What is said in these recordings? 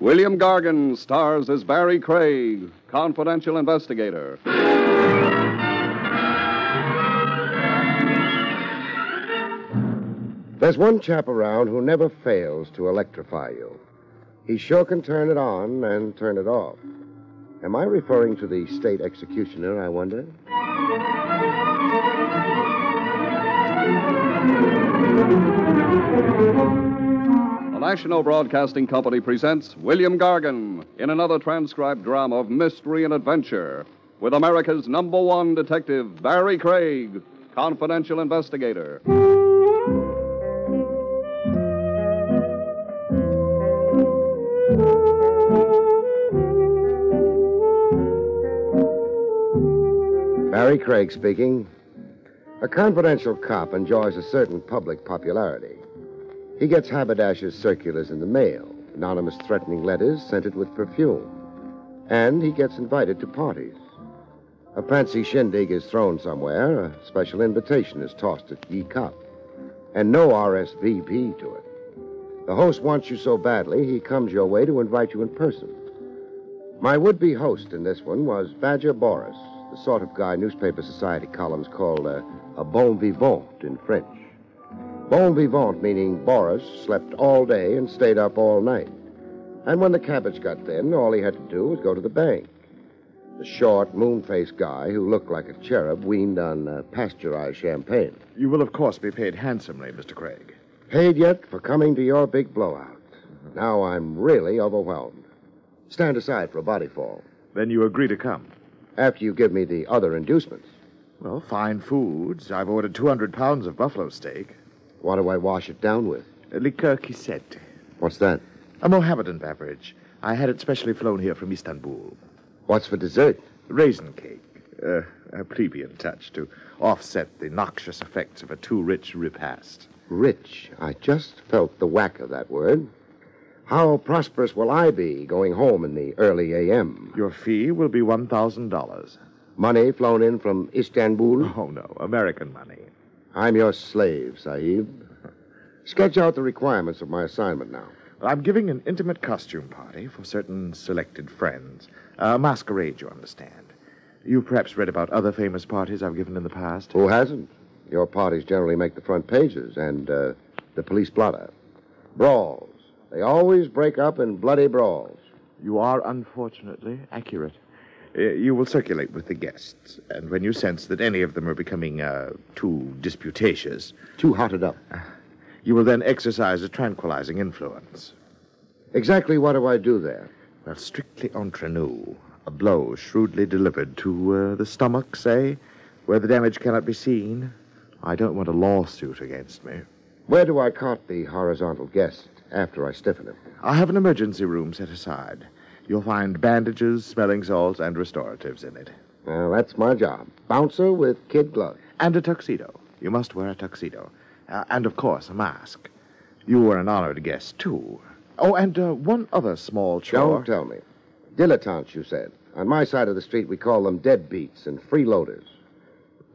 William Gargan stars as Barrie Craig, confidential investigator. There's one chap around who never fails to electrify you. He sure can turn it on and turn it off. Am I referring to the state executioner, I wonder? The National Broadcasting Company presents William Gargan in another transcribed drama of mystery and adventure with America's #1 detective, Barrie Craig, confidential investigator. Barrie Craig speaking. A confidential cop enjoys a certain public popularity. He gets haberdashers' circulars in the mail, anonymous threatening letters scented with perfume. And he gets invited to parties. A fancy shindig is thrown somewhere, a special invitation is tossed at ye cop, and no RSVP to it. The host wants you so badly, he comes your way to invite you in person. My would-be host in this one was Badger Boris, the sort of guy newspaper society columns called a bon vivant in French. Bon vivant meaning Boris slept all day and stayed up all night. And when the cabbage got thin, all he had to do was go to the bank. The short, moon-faced guy who looked like a cherub weaned on pasteurized champagne. You will, of course, be paid handsomely, Mr. Craig. Paid yet for coming to your big blowout. Now I'm really overwhelmed. Stand aside for a body fall. Then you agree to come? After you give me the other inducements. Well, fine foods. I've ordered 200 pounds of buffalo steak. What do I wash it down with? Liqueur Quisette. What's that? A Mohammedan beverage. I had it specially flown here from Istanbul. What's for dessert? Raisin cake. A plebeian touch to offset the noxious effects of a too rich repast. Rich. I just felt the whack of that word. How prosperous will I be going home in the early a.m.? Your fee will be $1,000. Money flown in from Istanbul? Oh, no. American money. I'm your slave, Sahib. Sketch out the requirements of my assignment now. I'm giving an intimate costume party for certain selected friends. A masquerade, you understand. You've perhaps read about other famous parties I've given in the past. Who hasn't? Your parties generally make the front pages and the police blotter. Brawls. They always break up in bloody brawls. You are, unfortunately, accurate. You will circulate with the guests, and when you sense that any of them are becoming too disputatious... Too hotted up. You will then exercise a tranquilizing influence. Exactly what do I do there? Well, strictly entre nous. A blow shrewdly delivered to the stomach, say, where the damage cannot be seen. I don't want a lawsuit against me. Where do I cart the horizontal guest after I stiffen him? I have an emergency room set aside. You'll find bandages, smelling salts, and restoratives in it. Well, that's my job. Bouncer with kid gloves. And a tuxedo. You must wear a tuxedo. And, of course, a mask. You were an honored guest, too. Oh, and one other small chore. Don't tell me. Dilettantes, you said. On my side of the street, we call them deadbeats and freeloaders.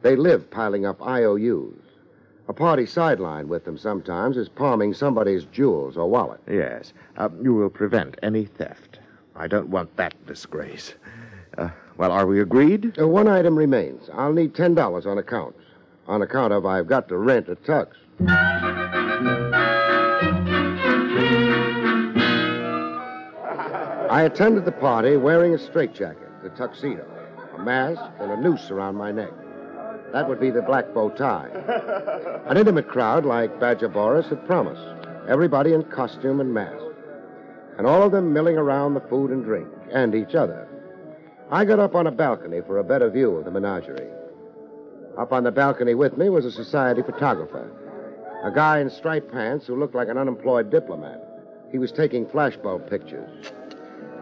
They live piling up IOUs. A party sideline with them sometimes is palming somebody's jewels or wallet. Yes. You will prevent any theft. I don't want that disgrace. Well, are we agreed? One item remains. I'll need $10 on account. On account of I've got to rent a tux. I attended the party wearing a straitjacket, a tuxedo, a mask, and a noose around my neck. That would be the black bow tie. An intimate crowd like Badger Boris had promised. Everybody in costume and mask. And all of them milling around the food and drink, and each other. I got up on a balcony for a better view of the menagerie. Up on the balcony with me was a society photographer, a guy in striped pants who looked like an unemployed diplomat. He was taking flashbulb pictures.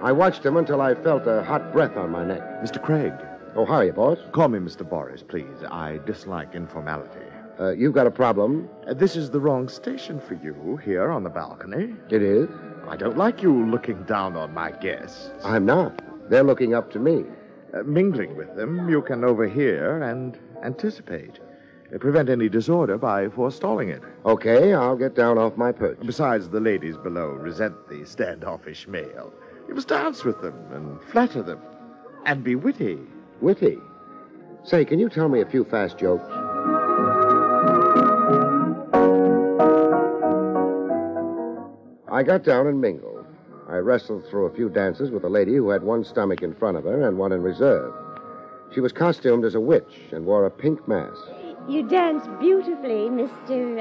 I watched him until I felt a hot breath on my neck. Mr. Craig. Oh, how are you, boss? Call me Mr. Boris, please. I dislike informality. You've got a problem? This is the wrong station for you, here on the balcony. It is? I don't like you looking down on my guests. I'm not. They're looking up to me. Mingling with them, you can overhear and anticipate. prevent any disorder by forestalling it. Okay, I'll get down off my perch. Besides, the ladies below resent the standoffish male. You must dance with them and flatter them and be witty. Witty? Say, can you tell me a few fast jokes? I got down and mingled. I wrestled through a few dances with a lady who had one stomach in front of her and one in reserve. She was costumed as a witch and wore a pink mask. You dance beautifully, Mr.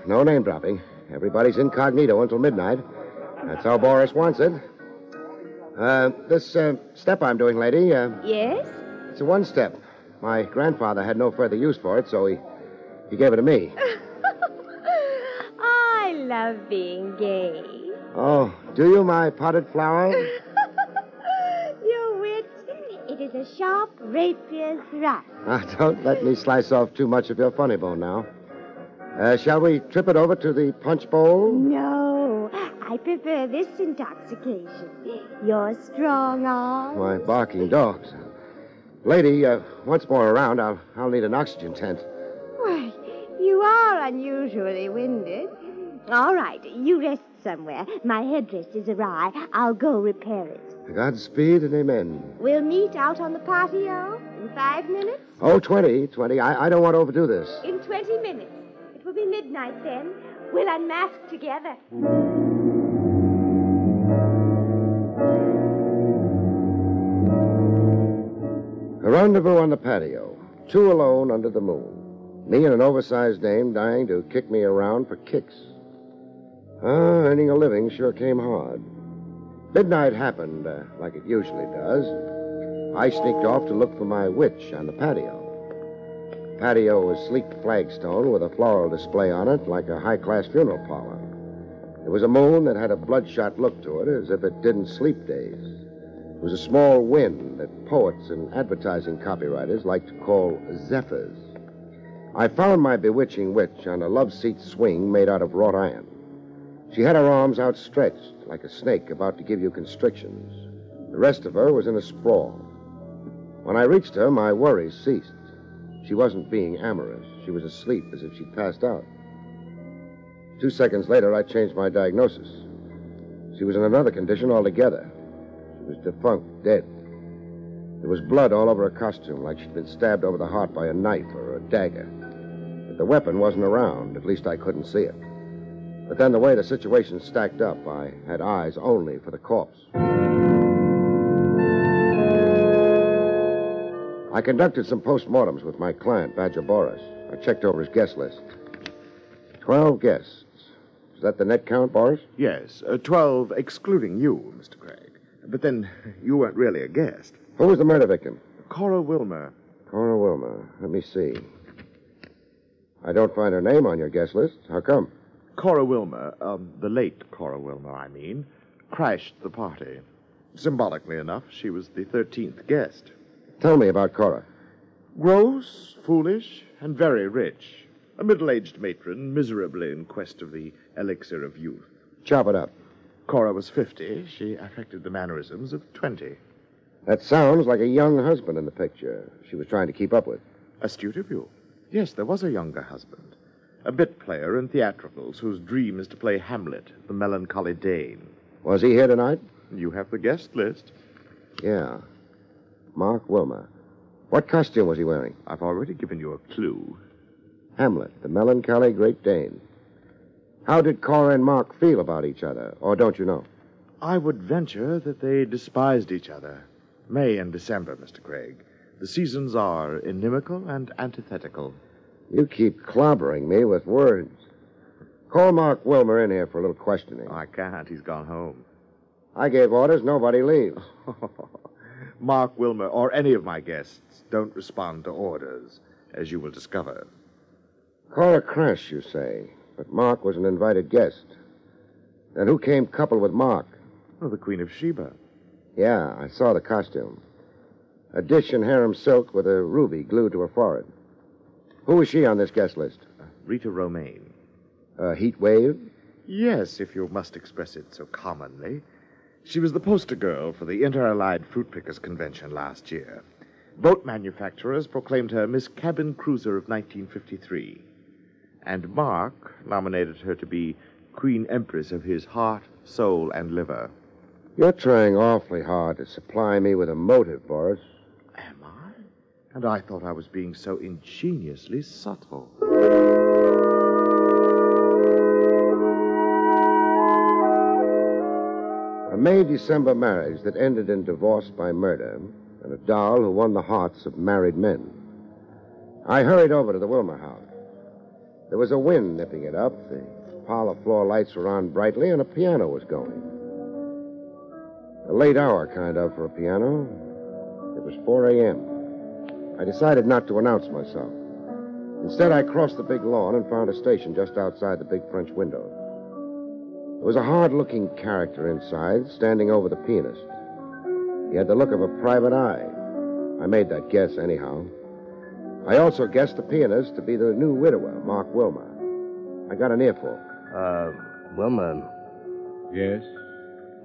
No name dropping. Everybody's incognito until midnight. That's how Boris wants it. This step I'm doing, lady, Yes? it's a one-step. My grandfather had no further use for it, so he gave it to me. I love being gay. Oh, do you, my potted flower? Your wit, it is a sharp rapier thrust. Don't let me slice off too much of your funny bone now. Shall we trip it over to the punch bowl? No, I prefer this intoxication. Your strong arm. My barking dogs. Lady, once more around, I'll need an oxygen tent. Why, you are unusually winded. All right, you rest somewhere. My headdress is awry. I'll go repair it. Godspeed and amen. We'll meet out on the patio in 5 minutes. Oh, 20. I don't want to overdo this. In 20 minutes. It will be midnight then. We'll unmask together. A rendezvous on the patio. 2 alone under the moon. Me and an oversized dame dying to kick me around for kicks. Earning a living sure came hard. Midnight happened, like it usually does. I sneaked off to look for my witch on the patio. The patio was sleek flagstone with a floral display on it like a high-class funeral parlor. There was a moon that had a bloodshot look to it, as if it didn't sleep days. It was a small wind that poets and advertising copywriters like to call zephyrs. I found my bewitching witch on a love-seat swing made out of wrought iron. She had her arms outstretched, like a snake about to give you constrictions. The rest of her was in a sprawl. When I reached her, my worries ceased. She wasn't being amorous. She was asleep, as if she'd passed out. 2 seconds later, I changed my diagnosis. She was in another condition altogether. She was defunct, dead. There was blood all over her costume, like she'd been stabbed over the heart by a knife or a dagger. But the weapon wasn't around. At least I couldn't see it. But then the way the situation stacked up, I had eyes only for the corpse. I conducted some postmortems with my client, Badger Boris. I checked over his guest list. 12 guests. Is that the net count, Boris? Yes, 12 excluding you, Mr. Craig. But then you weren't really a guest. Who was the murder victim? Cora Wilmer. Cora Wilmer. Let me see. I don't find her name on your guest list. How come? Cora Wilmer, the late Cora Wilmer, I mean, crashed the party. Symbolically enough, she was the 13th guest. Tell me about Cora. Gross, foolish, and very rich. A middle-aged matron, miserably in quest of the elixir of youth. Chop it up. Cora was 50. She affected the mannerisms of 20. That sounds like a young husband in the picture she was trying to keep up with. Astute of you. Yes, there was a younger husband. A bit player in theatricals whose dream is to play Hamlet, the melancholy Dane. Was he here tonight? You have the guest list. Yeah. Mark Wilmer. What costume was he wearing? I've already given you a clue. Hamlet, the melancholy Great Dane. How did Cora and Mark feel about each other, or don't you know? I would venture that they despised each other. May and December, Mr. Craig. The seasons are inimical and antithetical. You keep clobbering me with words. Call Mark Wilmer in here for a little questioning. I can't. He's gone home. I gave orders. Nobody leaves. Mark Wilmer or any of my guests don't respond to orders, as you will discover. Cora crashed, you say, but Mark was an invited guest. Then who came coupled with Mark? Oh, the Queen of Sheba. Yeah, I saw the costume. A dish in harem silk with a ruby glued to her forehead. Who was she on this guest list? Rita Romaine. Heat wave? Yes, if you must express it so commonly. She was the poster girl for the Inter-Allied Fruit Pickers Convention last year. Boat manufacturers proclaimed her Miss Cabin Cruiser of 1953. And Mark nominated her to be Queen Empress of his heart, soul, and liver. You're trying awfully hard to supply me with a motive, Boris. Am I? And I thought I was being so ingeniously subtle. A May-December marriage that ended in divorce by murder, and a doll who won the hearts of married men. I hurried over to the Wilmer house. There was a wind nipping it up, the parlor floor lights were on brightly, and a piano was going. A late hour, kind of, for a piano. It was 4 a.m. I decided not to announce myself. Instead, I crossed the big lawn and found a station just outside the big French window. There was a hard-looking character inside, standing over the pianist. He had the look of a private eye. I made that guess, anyhow. I also guessed the pianist to be the new widower, Mark Wilmer. I got an earful. Wilmer. Yes?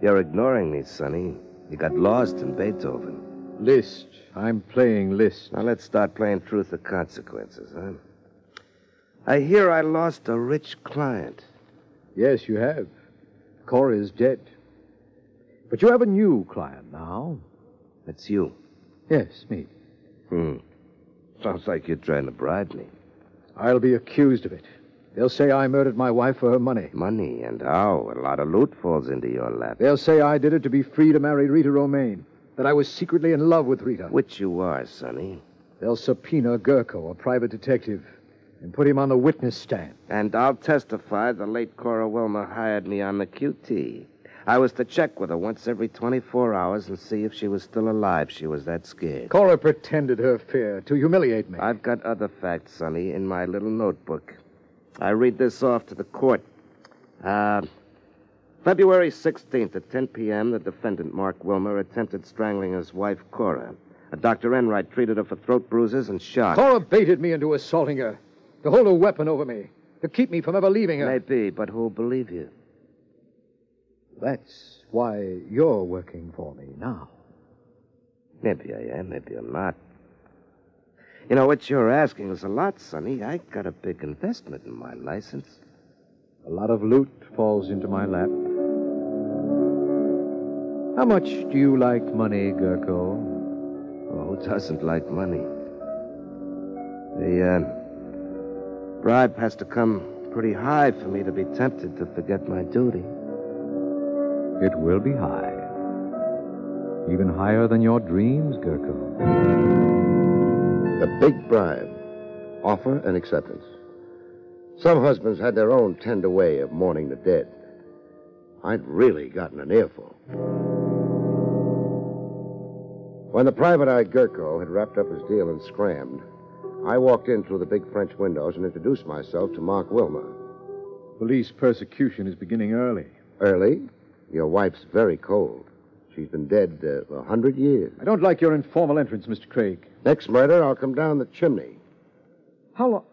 You're ignoring me, Sonny. You got lost in Beethoven. Liszt. I'm playing Liszt. Now let's start playing Truth or Consequences, huh? I hear I lost a rich client. Yes, you have. Cora is dead. But you have a new client now. That's you. Yes, me. Sounds like you're trying to bribe me. I'll be accused of it. They'll say I murdered my wife for her money. Money? And how? A lot of loot falls into your lap. They'll say I did it to be free to marry Rita Romaine. That I was secretly in love with Rita. Which you are, Sonny. They'll subpoena Gurko, a private detective, and put him on the witness stand. And I'll testify the late Cora Wilmer hired me on the QT. I was to check with her once every 24 hours and see if she was still alive. She was that scared. Cora pretended her fear to humiliate me. I've got other facts, Sonny, in my little notebook. I read this off to the court. February 16th at 10 p.m., the defendant, Mark Wilmer, attempted strangling his wife, Cora. A Dr. Enright treated her for throat bruises and shot. Cora baited me into assaulting her, to hold a weapon over me, to keep me from ever leaving her. Maybe, but who'll believe you? That's why you're working for me now. Maybe I am, maybe I'm not. You know, what you're asking is a lot, Sonny. I got a big investment in my license. A lot of loot falls into my lap. How much do you like money, Gurko? Oh, who doesn't like money? The bribe has to come pretty high for me to be tempted to forget my duty. It will be high. Even higher than your dreams, Gurko. The big bribe. Offer and acceptance. Some husbands had their own tender way of mourning the dead. I'd really gotten an earful. When the private eye Gurko had wrapped up his deal and scrammed, I walked in through the big French windows and introduced myself to Mark Wilmer. Police persecution is beginning early. Early? Your wife's very cold. She's been dead 100 years. I don't like your informal entrance, Mr. Craig. Next murder, I'll come down the chimney. How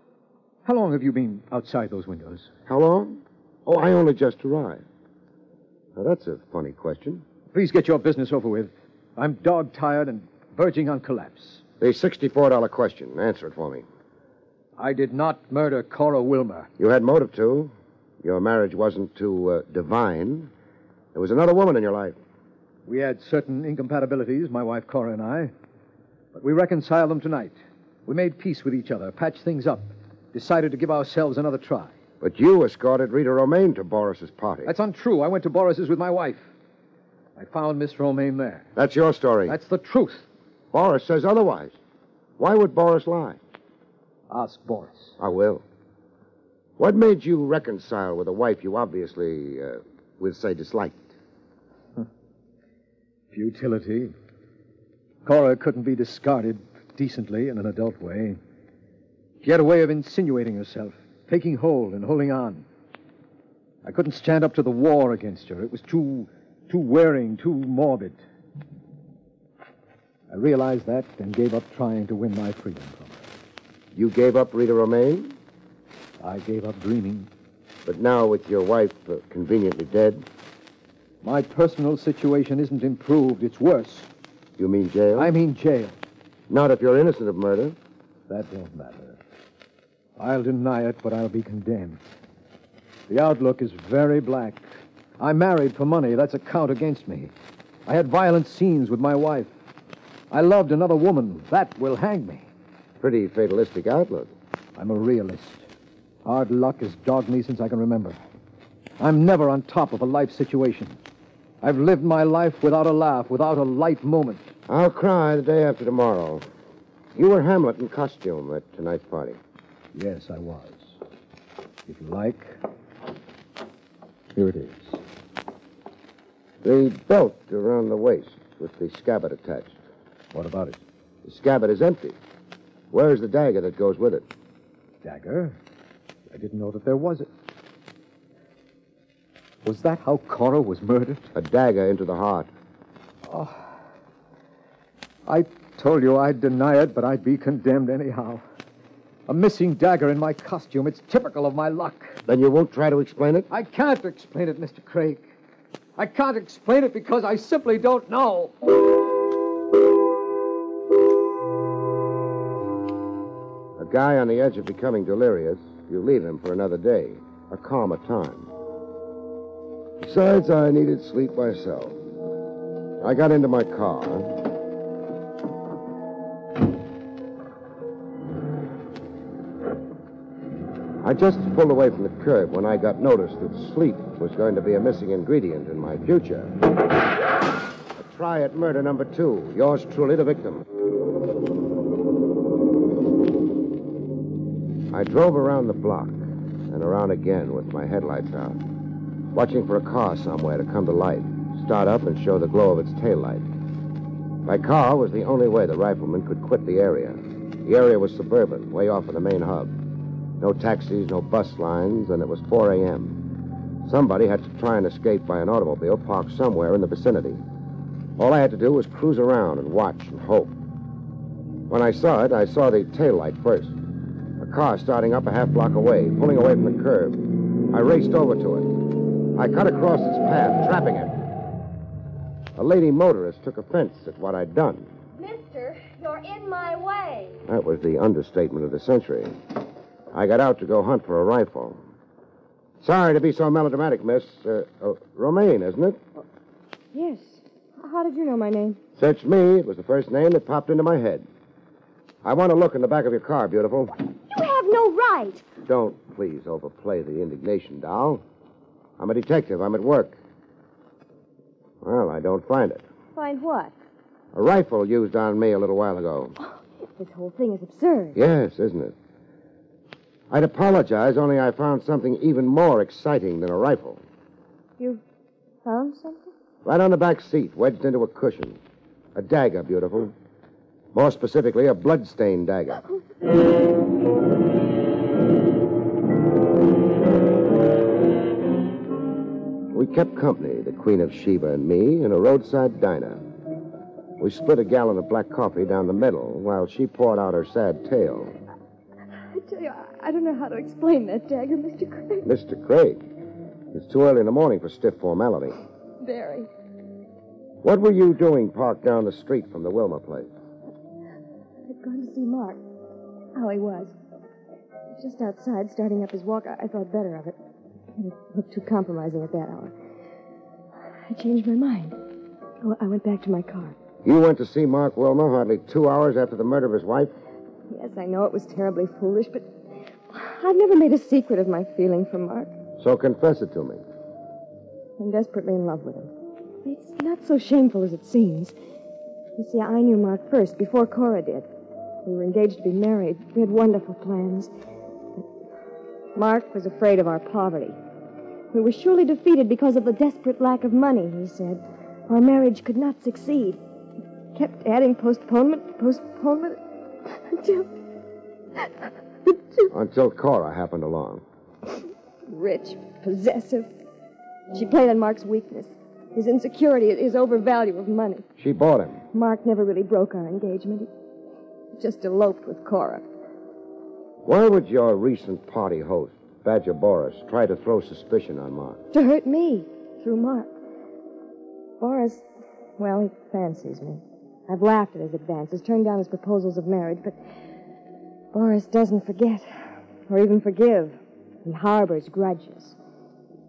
long have you been outside those windows? How long? Oh, I only just arrived. Now, that's a funny question. Please get your business over with. I'm dog-tired and verging on collapse. The $64 question. Answer it for me. I did not murder Cora Wilmer. You had motive to. Your marriage wasn't too divine. There was another woman in your life. We had certain incompatibilities, my wife Cora and I. But we reconciled them tonight. We made peace with each other, patched things up, decided to give ourselves another try. But you escorted Rita Romaine to Boris's party. That's untrue. I went to Boris's with my wife. I found Miss Romaine there. That's your story. That's the truth. Boris says otherwise. Why would Boris lie? Ask Boris. I will. What made you reconcile with a wife you obviously, we'll say, disliked? Futility. Cora couldn't be discarded decently in an adult way. She had a way of insinuating herself, taking hold and holding on. I couldn't stand up to the war against her. It was too wearing, too morbid. I realized that and gave up trying to win my freedom from her. You gave up Rita Romaine? I gave up dreaming. But now, with your wife conveniently dead? My personal situation isn't improved. It's worse. You mean jail? I mean jail. Not if you're innocent of murder. That won't matter. I'll deny it, but I'll be condemned. The outlook is very black. I married for money. That's a count against me. I had violent scenes with my wife. I loved another woman. That will hang me. Pretty fatalistic outlook. I'm a realist. Hard luck has dogged me since I can remember. I'm never on top of a life situation. I've lived my life without a laugh, without a light moment. I'll cry the day after tomorrow. You were Hamlet in costume at tonight's party. Yes, I was. If you like, here it is. The belt around the waist with the scabbard attached. What about it? The scabbard is empty. Where's the dagger that goes with it? Dagger? I didn't know that there was it. Was that how Cora was murdered? A dagger into the heart. Oh. I told you I'd deny it, but I'd be condemned anyhow. A missing dagger in my costume. It's typical of my luck. Then you won't try to explain it? I can't explain it, Mr. Craig. I can't explain it because I simply don't know. A guy on the edge of becoming delirious, you leave him for another day, a calmer time. Besides, I needed sleep myself. I got into my car. I just pulled away from the curb when I got notice that sleep was going to be a missing ingredient in my future. A try at murder number 2. Yours truly, the victim. I drove around the block and around again with my headlights out, watching for a car somewhere to come to life, start up and show the glow of its taillight. My car was the only way the rifleman could quit the area. The area was suburban, way off of the main hub. No taxis, no bus lines, and it was 4 a.m. Somebody had to try and escape by an automobile parked somewhere in the vicinity. All I had to do was cruise around and watch and hope. When I saw it, I saw the taillight first. A car starting up a half block away, pulling away from the curb. I raced over to it. I cut across its path, trapping it. A lady motorist took offense at what I'd done. Mister, you're in my way. That was the understatement of the century. I got out to go hunt for a rifle. Sorry to be so melodramatic, miss. Romaine, isn't it? Yes. How did you know my name? Search me. It was the first name that popped into my head. I want to look in the back of your car, beautiful. You have no right. Don't please overplay the indignation, doll. I'm a detective. I'm at work. Well, I don't find it. Find what? A rifle used on me a little while ago. This whole thing is absurd. Yes, isn't it? I'd apologize, only I found something even more exciting than a rifle. You found something? Right on the back seat, wedged into a cushion. A dagger, beautiful. More specifically, a blood-stained dagger. We kept company, the Queen of Sheba and me, in a roadside diner. We split a gallon of black coffee down the middle while she poured out her sad tale. I tell you, I don't know how to explain that dagger, Mr. Craig. Mr. Craig? It's too early in the morning for stiff formality. Barrie. What were you doing parked down the street from the Wilmer place? I'd gone to see Mark. How he was. Just outside, starting up his walk, I thought better of it. It looked too compromising at that hour. I changed my mind. Oh, I went back to my car. You went to see Mark Wilmer hardly 2 hours after the murder of his wife? Yes, I know it was terribly foolish, but I've never made a secret of my feeling for Mark. So confess it to me. I'm desperately in love with him. It's not so shameful as it seems. You see, I knew Mark first, before Cora did. We were engaged to be married. We had wonderful plans. But Mark was afraid of our poverty. We were surely defeated because of the desperate lack of money, he said. Our marriage could not succeed. He kept adding postponement, until Cora happened along. Rich, possessive. She played on Mark's weakness. His insecurity, his overvalue of money. She bought him. Mark never really broke our engagement. He just eloped with Cora. Why would your recent party host, Badger Boris, try to throw suspicion on Mark? To hurt me, through Mark. Boris, well, he fancies me. I've laughed at his advances, turned down his proposals of marriage, but Boris doesn't forget or even forgive. He harbors grudges.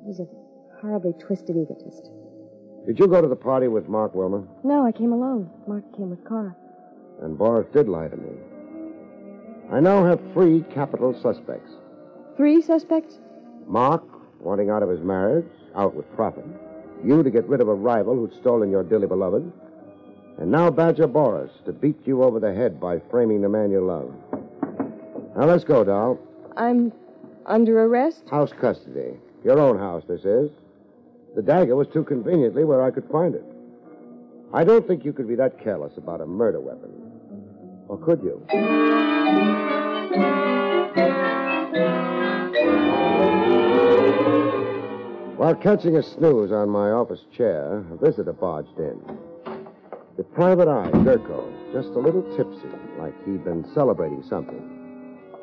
He's a horribly twisted egotist. Did you go to the party with Mark Wilmer? No, I came alone. Mark came with Cora. And Boris did lie to me. I now have 3 capital suspects. 3 suspects? Mark, wanting out of his marriage, out with profit. You to get rid of a rival who'd stolen your dearly beloved. And now Badger Boris to beat you over the head by framing the man you love. Now let's go, doll. I'm under arrest? House custody. Your own house, this is. The dagger was too conveniently where I could find it. I don't think you could be that careless about a murder weapon. Or could you? While catching a snooze on my office chair, a visitor barged in. The private eye, Gurko, just a little tipsy, like he'd been celebrating something.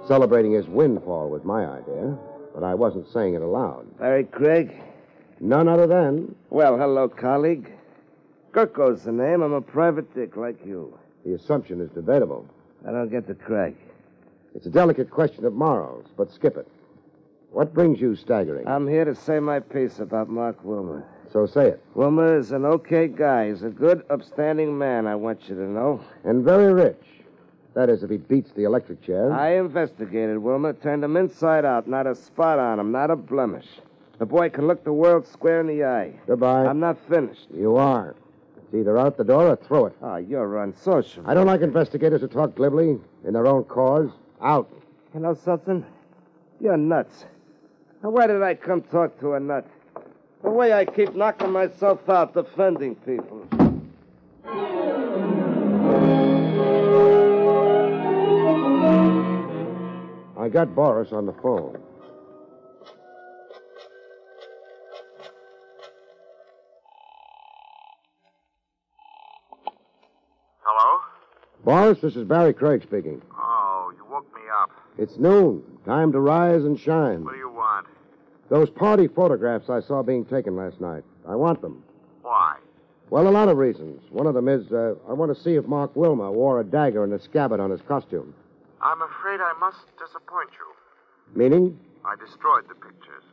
Celebrating his windfall was my idea, but I wasn't saying it aloud. Barrie Craig? None other than... Well, hello, colleague. Gurko's the name. I'm a private dick like you. The assumption is debatable. I don't get the Craig. It's a delicate question of morals, but skip it. What brings you staggering? I'm here to say my piece about Mark Wilmer. So say it. Wilmer is an okay guy. He's a good, upstanding man, I want you to know. And very rich. That is, if he beats the electric chair. I investigated Wilmer, turned him inside out, not a spot on him, not a blemish. The boy can look the world square in the eye. Goodbye. I'm not finished. You are. It's either out the door or through it. Oh, you're unsociable. I don't like investigators who talk glibly in their own cause. Out. You know something? You're nuts. Now, why did I come talk to a nut? The way I keep knocking myself out defending people. I got Boris on the phone. Hello? Boris, this is Barrie Craig speaking. Oh, you woke me up. It's noon. Time to rise and shine. What do you want? Those party photographs I saw being taken last night. I want them. Why? Well, a lot of reasons. One of them is I want to see if Mark Wilmer wore a dagger and a scabbard on his costume. I'm afraid I must disappoint you. Meaning? I destroyed the pictures.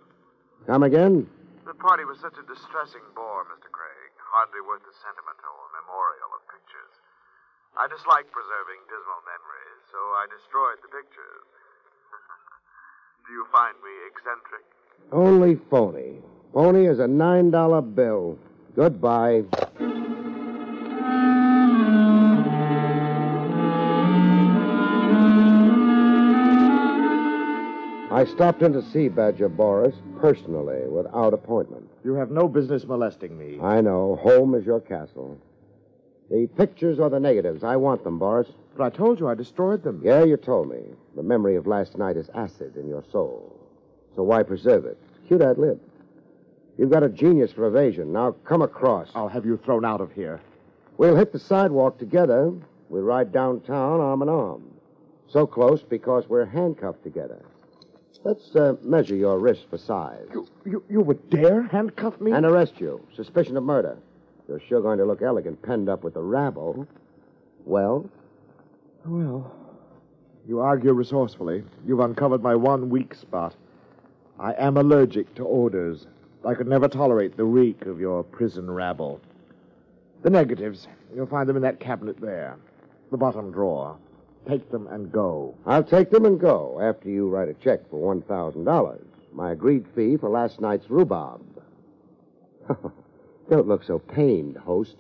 Come again? The party was such a distressing bore, Mr. Craig. Hardly worth the sentimental memorial of pictures. I dislike preserving dismal memories, so I destroyed the pictures. Do you find me eccentric? Only phony. Phony as a $9 bill. Goodbye. I stopped in to see Badger Boris personally, without appointment. You have no business molesting me. I know. Home is your castle. The pictures or the negatives, I want them, Boris. But I told you I destroyed them. Yeah, you told me. The memory of last night is acid in your soul. So why preserve it? Cute ad lib. You've got a genius for evasion. Now come across. I'll have you thrown out of here. We'll hit the sidewalk together. We'll ride downtown arm in arm. So close because we're handcuffed together. Let's measure your wrist for size. You would dare handcuff me? And arrest you. Suspicion of murder. You're sure going to look elegant penned up with the rabble. Well? Well, you argue resourcefully. You've uncovered my one weak spot. I am allergic to odors. I could never tolerate the reek of your prison rabble. The negatives, you'll find them in that cabinet there. The bottom drawer. Take them and go. I'll take them and go after you write a check for $1,000. My agreed fee for last night's rhubarb. Don't look so pained, host.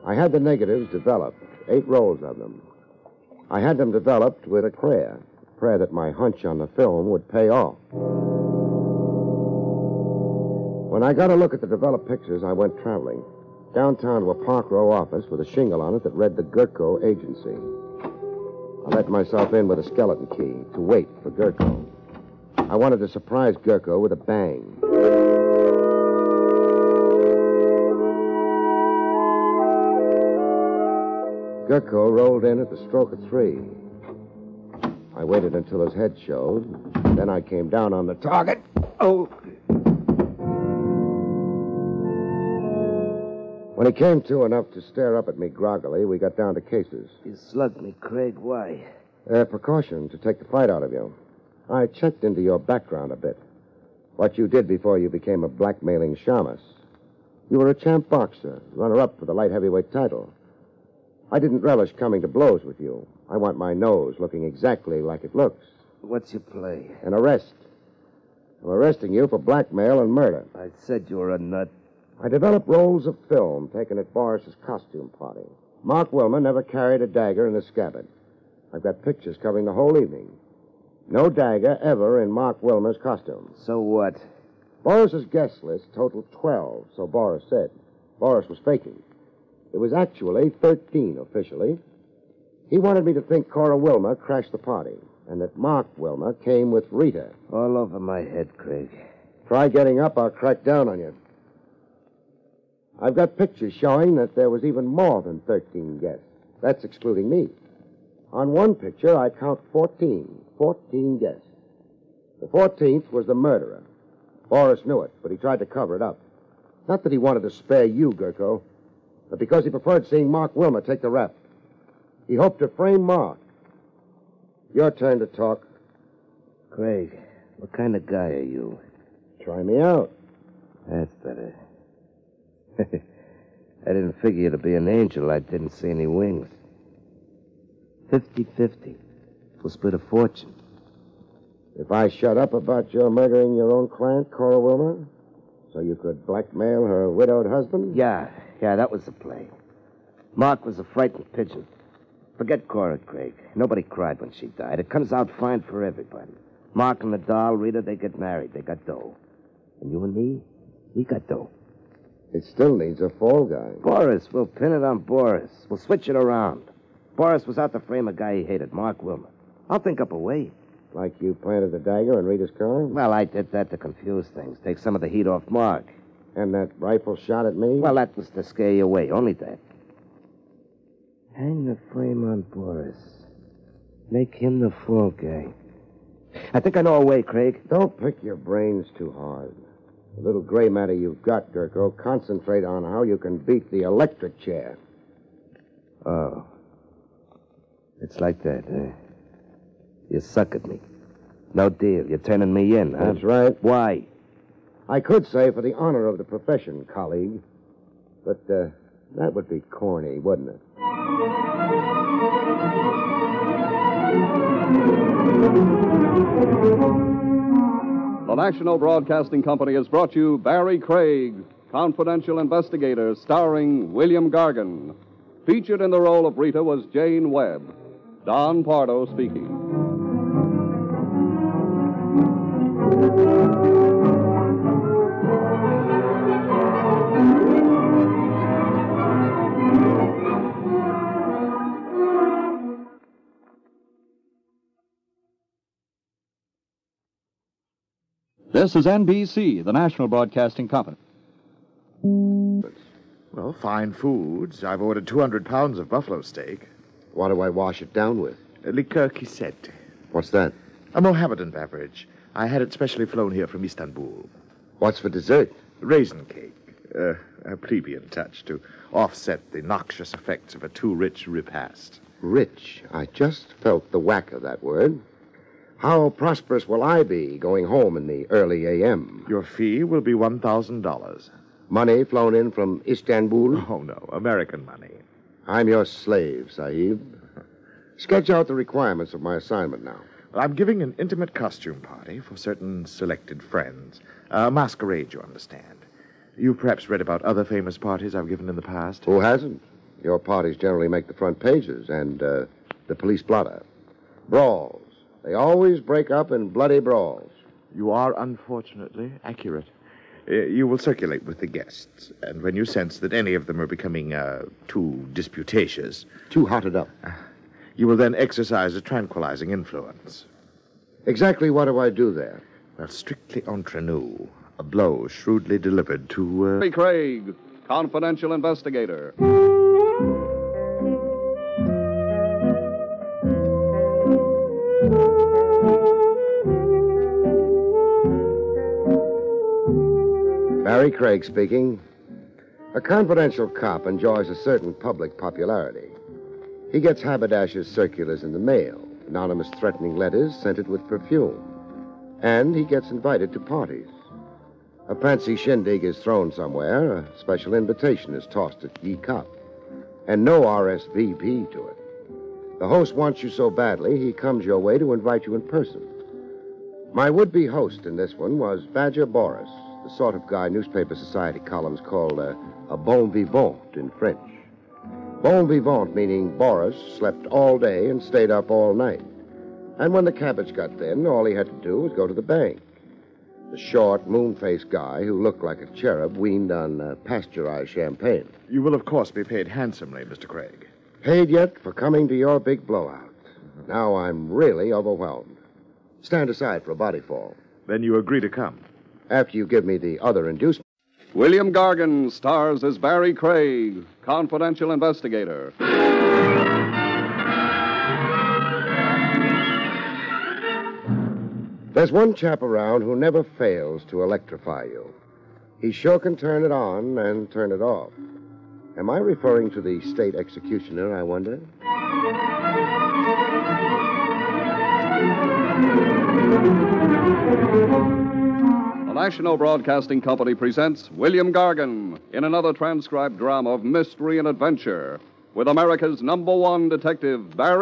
I had the negatives developed, 8 rolls of them. I had them developed with a prayer that my hunch on the film would pay off. When I got a look at the developed pictures, I went traveling. Downtown to a Park Row office with a shingle on it that read the Gurko Agency. I let myself in with a skeleton key to wait for Gurko. I wanted to surprise Gurko with a bang. Gurko rolled in at the stroke of 3. I waited until his head showed. Then I came down on the target. Oh, When he came to enough to stare up at me groggily, we got down to cases. You slugged me, Craig. Why? Precaution to take the fight out of you. I checked into your background a bit. What you did before you became a blackmailing shamus. You were a champ boxer, runner-up for the light heavyweight title. I didn't relish coming to blows with you. I want my nose looking exactly like it looks. What's your play? An arrest. I'm arresting you for blackmail and murder. I said you were a nut. I developed rolls of film taken at Boris's costume party. Mark Wilmer never carried a dagger in a scabbard. I've got pictures covering the whole evening. No dagger ever in Mark Wilmer's costume. So what? Boris's guest list totaled 12, so Boris said. Boris was faking. It was actually 13 officially. He wanted me to think Cora Wilmer crashed the party, and that Mark Wilmer came with Rita. All over my head, Craig. Try getting up, I'll crack down on you. I've got pictures showing that there was even more than 13 guests. That's excluding me. On one picture, I count 14. 14 guests. The 14th was the murderer. Boris knew it, but he tried to cover it up. Not that he wanted to spare you, Gurko, but because he preferred seeing Mark Wilmer take the rep. He hoped to frame Mark. Your turn to talk. Craig, what kind of guy are you? Try me out. That's better. I didn't figure you to be an angel. I didn't see any wings. 50-50. We'll split a fortune. If I shut up about your murdering your own client, Cora Wilmer, so you could blackmail her widowed husband? Yeah, that was the play. Mark was a frightened pigeon. Forget Cora, Craig. Nobody cried when she died. It comes out fine for everybody. Mark and the doll, Rita, they get married. They got dough. And you and me, we got dough. It still needs a fall guy. Boris, we'll pin it on Boris. We'll switch it around. Boris was out to frame a guy he hated, Mark Wilmer. I'll think up a way. Like you planted the dagger in Rita's car? Well, I did that to confuse things, take some of the heat off Mark. And that rifle shot at me? Well, that was to scare you away, only that. Hang the frame on Boris. Make him the fall guy. I think I know a way, Craig. Don't pick your brains too hard. The little gray matter you've got, Gurko, concentrate on how you can beat the electric chair. Oh. It's like that, huh? You suck at me. No deal. You're turning me in, huh? That's right. Why? I could say for the honor of the profession, colleague. But that would be corny, wouldn't it? The National Broadcasting Company has brought you Barrie Craig, Confidential Investigator, starring William Gargan. Featured in the role of Rita was Jane Webb. Don Pardo speaking. This is NBC, the National Broadcasting Company. Well, fine foods. I've ordered 200 pounds of buffalo steak. What do I wash it down with? Liqueur Kisette. What's that? A Mohammedan beverage. I had it specially flown here from Istanbul. What's for dessert? Raisin cake. A plebeian touch to offset the noxious effects of a too rich repast. Rich. I just felt the whack of that word. How prosperous will I be going home in the early a.m.? Your fee will be $1,000. Money flown in from Istanbul? Oh, no. American money. I'm your slave, Sahib. Sketch out the requirements of my assignment now. Well, I'm giving an intimate costume party for certain selected friends. A masquerade, you understand. You've perhaps read about other famous parties I've given in the past. Who hasn't? Your parties generally make the front pages and the police blotter. Brawls. They always break up in bloody brawls. You are, unfortunately, accurate. You will circulate with the guests, and when you sense that any of them are becoming too disputatious... Too hotted up. You will then exercise a tranquilizing influence. Exactly what do I do there? Well, strictly entre nous. A blow shrewdly delivered to... Barrie Craig, Confidential Investigator. Barrie Craig speaking. A confidential cop enjoys a certain public popularity. He gets haberdashers' circulars in the mail, anonymous threatening letters scented with perfume, and he gets invited to parties. A fancy shindig is thrown somewhere, a special invitation is tossed at ye cop, and no RSVP to it. The host wants you so badly, he comes your way to invite you in person. My would-be host in this one was Badger Boris, the sort of guy newspaper society columns called a bon vivant in French. Bon vivant meaning Boris slept all day and stayed up all night. And when the cabbage got thin, all he had to do was go to the bank. The short, moon-faced guy who looked like a cherub weaned on pasteurized champagne. You will, of course, be paid handsomely, Mr. Craig. Paid yet for coming to your big blowout. Now I'm really overwhelmed. Stand aside for a body fall. Then you agree to come. After you give me the other inducement. William Gargan stars as Barrie Craig, confidential investigator. There's one chap around who never fails to electrify you. He sure can turn it on and turn it off. Am I referring to the state executioner, I wonder? The National Broadcasting Company presents William Gargan in another transcribed drama of mystery and adventure with America's #1 detective, Barrie